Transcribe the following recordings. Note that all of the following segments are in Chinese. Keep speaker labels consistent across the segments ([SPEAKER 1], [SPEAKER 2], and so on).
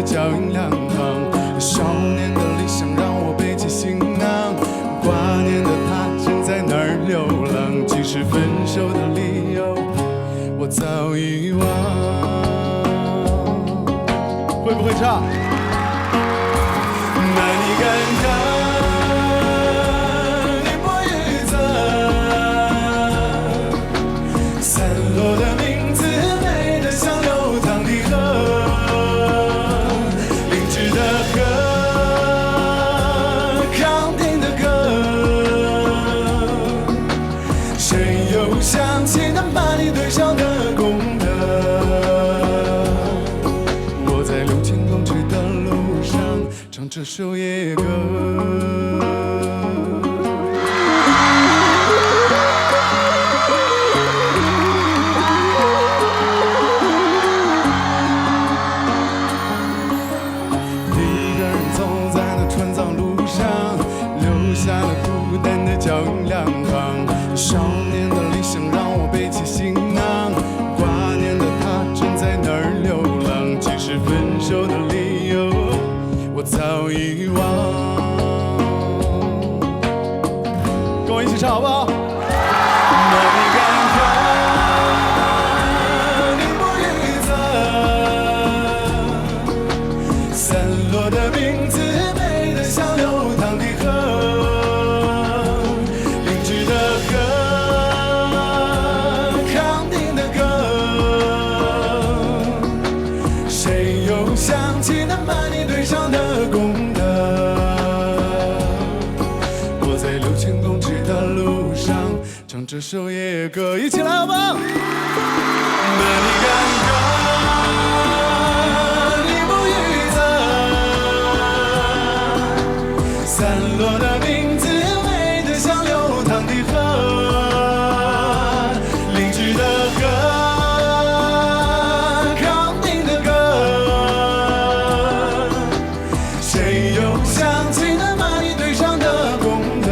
[SPEAKER 1] 脚印两旁。少年的理想让我背起行囊，挂念的他正在哪儿流浪。即使分手的理由我早遗忘。会不会唱？那你敢看一波雨色，散落的名字美得像流淌的河，凝滞的河，康定的歌，谁又想起那把你对笑的功德？我在6000公尺的路上唱这首野歌。一个人走在那川藏路上，留下了孤单的脚印两旁。少年的理想让我背起行囊，挂念的他正在哪儿流浪。即使分手的理由我早遗忘。跟我一起唱好不好？那你敢看一波雨色，散落的名字美得像流淌的河，凝滞的河，康定的歌，谁又想起那把你对笑的功德？我在6000公尺的路上唱这首野歌，一起来好不好？那你敢看一波雨色，散落的名字美得像流淌的河，凝滞的河，康定的歌，谁又想起那把你对上的功德？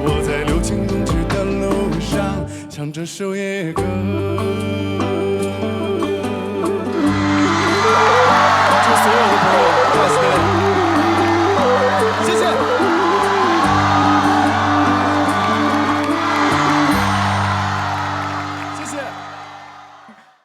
[SPEAKER 1] 我在6000公尺的路上唱这首野歌。